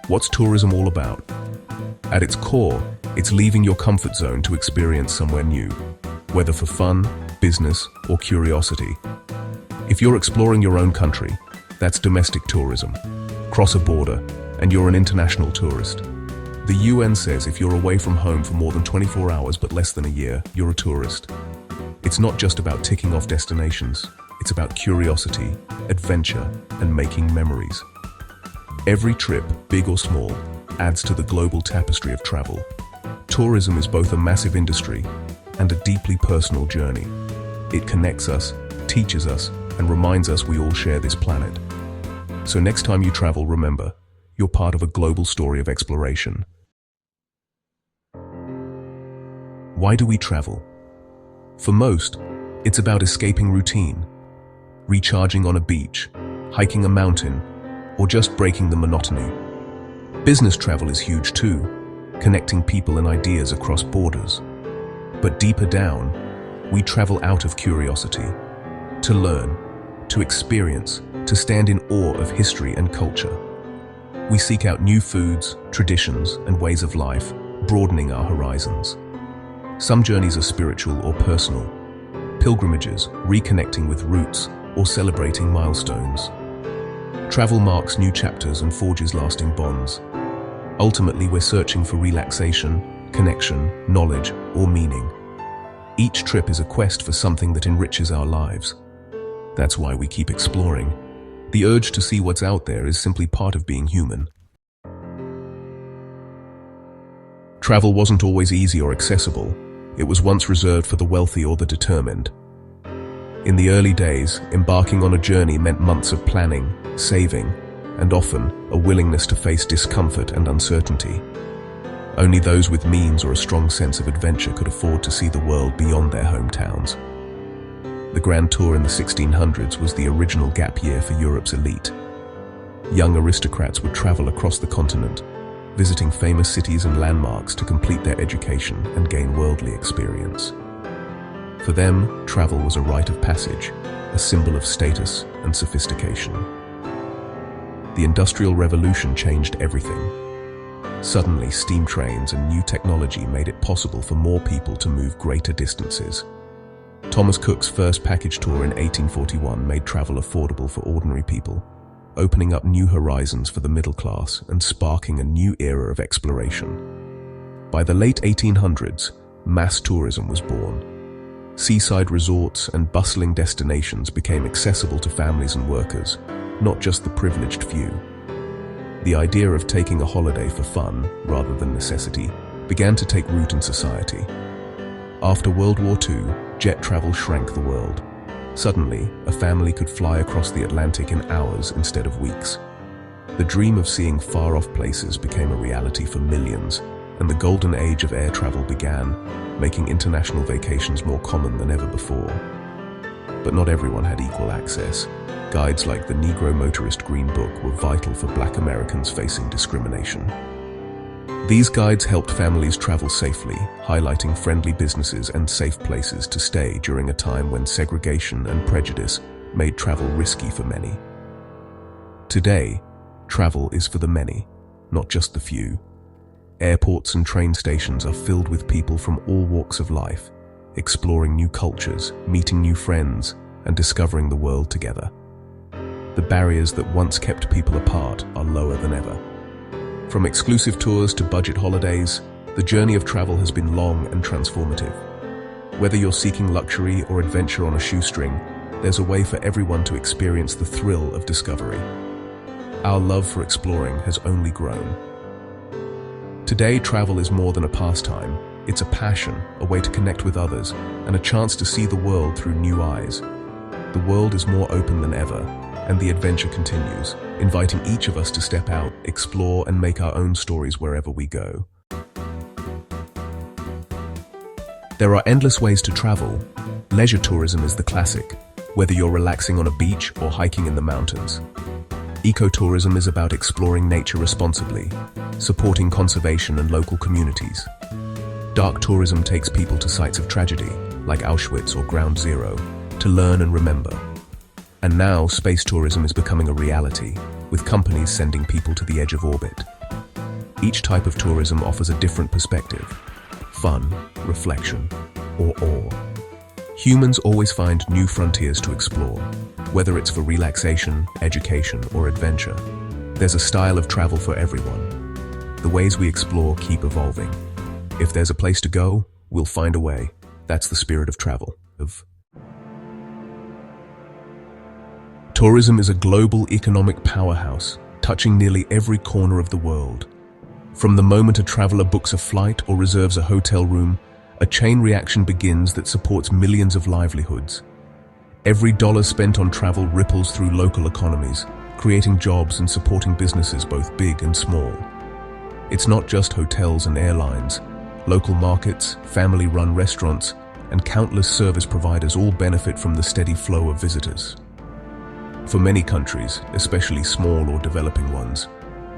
What's tourism all about? At its core, it's leaving your comfort zone to experience somewhere new, whether for fun, business, or curiosity. If you're exploring your own country, that's domestic tourism. Cross a border, and you're an international tourist. The UN says if you're away from home for more than 24 hours but less than a year, you're a tourist. It's not just about ticking off destinations. It's about curiosity, adventure, and making memories. Every trip, big or small, adds to the global tapestry of travel. Tourism is both a massive industry and a deeply personal journey. It connects us, teaches us, and reminds us we all share this planet. So next time you travel, remember, you're part of a global story of exploration. Why do we travel? For most, it's about escaping routine, recharging on a beach, hiking a mountain, or just breaking the monotony. Business travel is huge too, connecting people and ideas across borders. But deeper down, we travel out of curiosity, to learn, to experience, to stand in awe of history and culture. We seek out new foods, traditions, and ways of life, broadening our horizons. Some journeys are spiritual or personal, pilgrimages, reconnecting with roots, or celebrating milestones. Travel marks new chapters and forges lasting bonds. Ultimately, we're searching for relaxation, connection, knowledge, or meaning. Each trip is a quest for something that enriches our lives. That's why we keep exploring. The urge to see what's out there is simply part of being human. Travel wasn't always easy or accessible. It was once reserved for the wealthy or the determined. In the early days, embarking on a journey meant months of planning, saving, and often a willingness to face discomfort and uncertainty. Only those with means or a strong sense of adventure could afford to see the world beyond their hometowns. The Grand Tour in the 1600s was the original gap year for Europe's elite. Young aristocrats would travel across the continent, visiting famous cities and landmarks to complete their education and gain worldly experience. For them, travel was a rite of passage, a symbol of status and sophistication. The Industrial Revolution changed everything. Suddenly, steam trains and new technology made it possible for more people to move greater distances. Thomas Cook's first package tour in 1841 made travel affordable for ordinary people, opening up new horizons for the middle class and sparking a new era of exploration. By the late 1800s, mass tourism was born. Seaside resorts and bustling destinations became accessible to families and workers, not just the privileged few. The idea of taking a holiday for fun, rather than necessity, began to take root in society. After World War II, jet travel shrank the world. Suddenly, a family could fly across the Atlantic in hours instead of weeks. The dream of seeing far-off places became a reality for millions, and the golden age of air travel began, making international vacations more common than ever before. But not everyone had equal access. Guides like the Negro Motorist Green Book were vital for Black Americans facing discrimination. These guides helped families travel safely, highlighting friendly businesses and safe places to stay during a time when segregation and prejudice made travel risky for many. Today, travel is for the many, not just the few. Airports and train stations are filled with people from all walks of life, exploring new cultures, meeting new friends, and discovering the world together. The barriers that once kept people apart are lower than ever. From exclusive tours to budget holidays, the journey of travel has been long and transformative. Whether you're seeking luxury or adventure on a shoestring, there's a way for everyone to experience the thrill of discovery. Our love for exploring has only grown. Today, travel is more than a pastime. It's a passion, a way to connect with others, and a chance to see the world through new eyes. The world is more open than ever, and the adventure continues, inviting each of us to step out, explore, and make our own stories wherever we go. There are endless ways to travel. Leisure tourism is the classic, whether you're relaxing on a beach or hiking in the mountains. Ecotourism is about exploring nature responsibly, supporting conservation and local communities. Dark tourism takes people to sites of tragedy, like Auschwitz or Ground Zero, to learn and remember. And now, space tourism is becoming a reality, with companies sending people to the edge of orbit. Each type of tourism offers a different perspective: fun, reflection, or awe. Humans always find new frontiers to explore, whether it's for relaxation, education, or adventure. There's a style of travel for everyone. The ways we explore keep evolving. If there's a place to go, we'll find a way. That's the spirit of travel. Tourism is a global economic powerhouse, touching nearly every corner of the world. From the moment a traveler books a flight or reserves a hotel room, a chain reaction begins that supports millions of livelihoods. Every dollar spent on travel ripples through local economies, creating jobs and supporting businesses both big and small. It's not just hotels and airlines. Local markets, family-run restaurants, and countless service providers all benefit from the steady flow of visitors. For many countries, especially small or developing ones,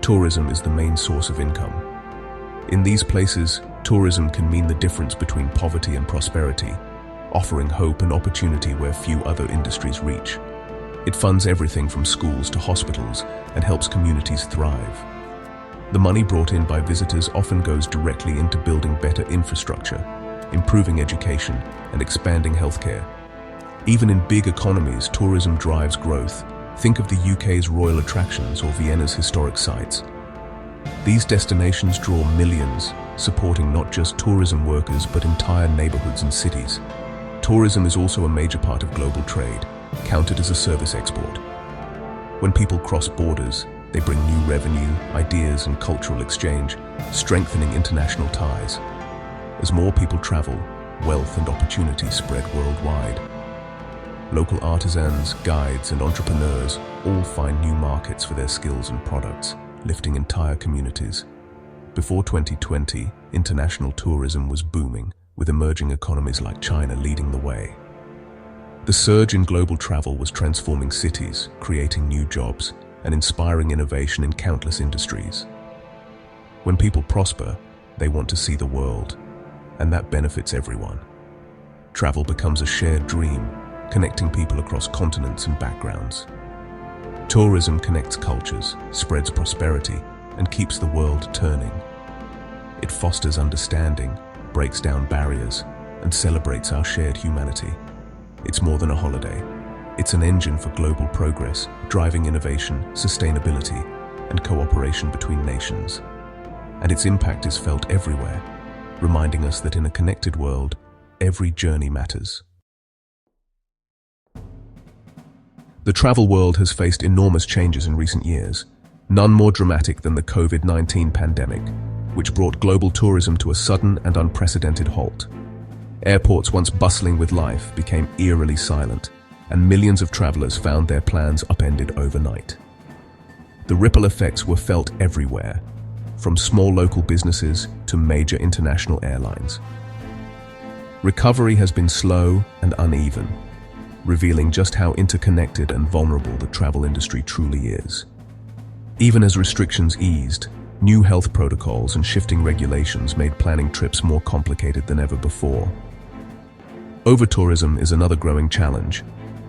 tourism is the main source of income. In these places, tourism can mean the difference between poverty and prosperity, offering hope and opportunity where few other industries reach. It funds everything from schools to hospitals and helps communities thrive. The money brought in by visitors often goes directly into building better infrastructure, improving education, and expanding healthcare. Even in big economies, tourism drives growth. Think of the UK's royal attractions or Vienna's historic sites. These destinations draw millions, supporting not just tourism workers but entire neighborhoods and cities. Tourism is also a major part of global trade, counted as a service export. When people cross borders, they bring new revenue, ideas, and cultural exchange, strengthening international ties. As more people travel, wealth and opportunity spread worldwide. Local artisans, guides, and entrepreneurs all find new markets for their skills and products, lifting entire communities. Before 2020, international tourism was booming, with emerging economies like China leading the way. The surge in global travel was transforming cities, creating new jobs, and inspiring innovation in countless industries. When people prosper, they want to see the world, and that benefits everyone. Travel becomes a shared dream, connecting people across continents and backgrounds. Tourism connects cultures, spreads prosperity, and keeps the world turning. It fosters understanding, breaks down barriers, and celebrates our shared humanity. It's more than a holiday. It's an engine for global progress, driving innovation, sustainability, and cooperation between nations. And its impact is felt everywhere, reminding us that in a connected world, every journey matters. The travel world has faced enormous changes in recent years, none more dramatic than the COVID-19 pandemic, which brought global tourism to a sudden and unprecedented halt. Airports once bustling with life became eerily silent, and millions of travelers found their plans upended overnight. The ripple effects were felt everywhere, from small local businesses to major international airlines. Recovery has been slow and uneven, revealing just how interconnected and vulnerable the travel industry truly is. Even as restrictions eased, new health protocols and shifting regulations made planning trips more complicated than ever before. Over-tourism is another growing challenge.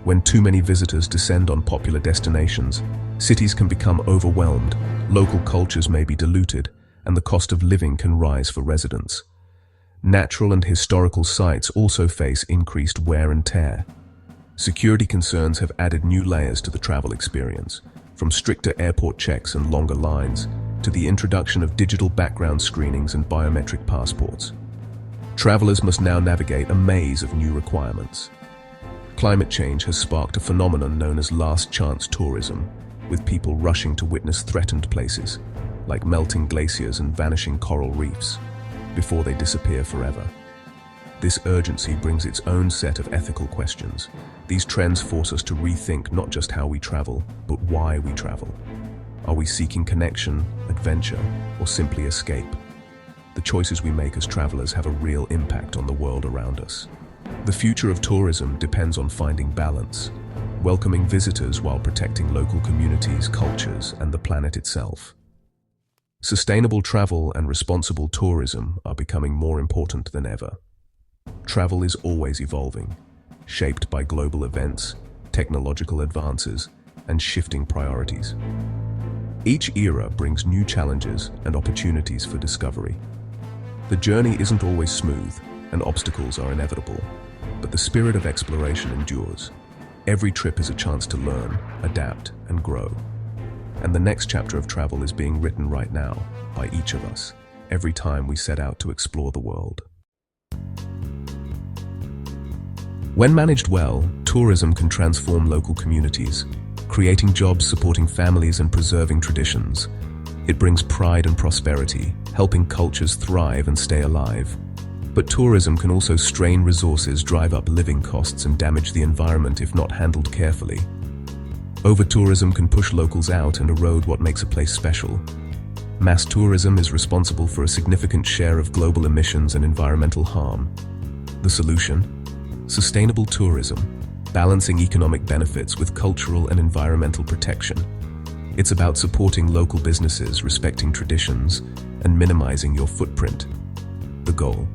When too many visitors descend on popular destinations, cities can become overwhelmed, local cultures may be diluted, and the cost of living can rise for residents. Natural and historical sites also face increased wear and tear. Security concerns have added new layers to the travel experience, from stricter airport checks and longer lines, to the introduction of digital background screenings and biometric passports. Travelers must now navigate a maze of new requirements. Climate change has sparked a phenomenon known as last-chance tourism, with people rushing to witness threatened places, like melting glaciers and vanishing coral reefs, before they disappear forever. This urgency brings its own set of ethical questions. These trends force us to rethink not just how we travel, but why we travel. Are we seeking connection, adventure, or simply escape? The choices we make as travelers have a real impact on the world around us. The future of tourism depends on finding balance, welcoming visitors while protecting local communities, cultures, and the planet itself. Sustainable travel and responsible tourism are becoming more important than ever. Travel is always evolving, shaped by global events, technological advances, and shifting priorities. Each era brings new challenges and opportunities for discovery. The journey isn't always smooth, and obstacles are inevitable, but the spirit of exploration endures. Every trip is a chance to learn, adapt, and grow. And the next chapter of travel is being written right now by each of us, every time we set out to explore the world. When managed well, tourism can transform local communities, creating jobs, supporting families, and preserving traditions. It brings pride and prosperity, helping cultures thrive and stay alive. But tourism can also strain resources, drive up living costs, and damage the environment if not handled carefully. Over-tourism can push locals out and erode what makes a place special. Mass tourism is responsible for a significant share of global emissions and environmental harm. The solution? Sustainable tourism, balancing economic benefits with cultural and environmental protection. It's about supporting local businesses, respecting traditions, and minimizing your footprint. The goal: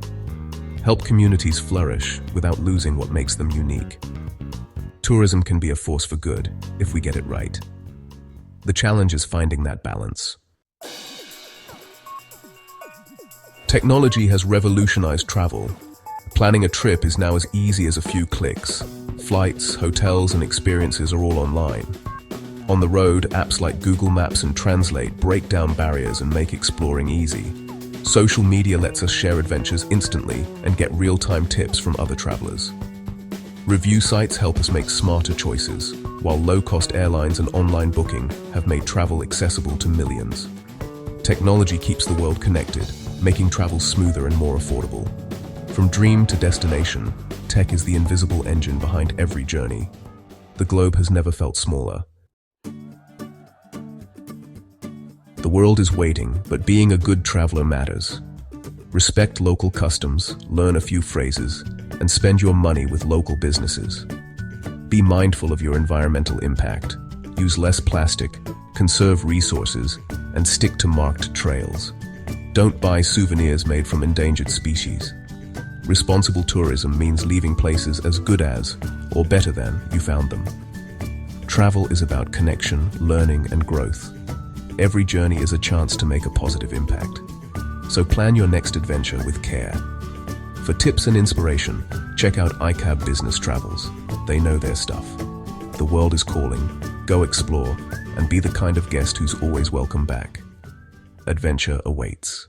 help communities flourish without losing what makes them unique. Tourism can be a force for good if we get it right. The challenge is finding that balance. Technology has revolutionized travel. Planning a trip is now as easy as a few clicks. Flights, hotels, and experiences are all online. On the road, apps like Google Maps and Translate break down barriers and make exploring easy. Social media lets us share adventures instantly and get real-time tips from other travelers. Review sites help us make smarter choices, while low-cost airlines and online booking have made travel accessible to millions. Technology keeps the world connected, making travel smoother and more affordable. From dream to destination, tech is the invisible engine behind every journey. The globe has never felt smaller. The world is waiting, but being a good traveler matters. Respect local customs, learn a few phrases, and spend your money with local businesses. Be mindful of your environmental impact. Use less plastic, conserve resources, and stick to marked trails. Don't buy souvenirs made from endangered species. Responsible tourism means leaving places as good as, or better than, you found them. Travel is about connection, learning, and growth. Every journey is a chance to make a positive impact. So plan your next adventure with care. For tips and inspiration, check out Ikab Business Travels. They know their stuff. The world is calling. Go explore and be the kind of guest who's always welcome back. Adventure awaits.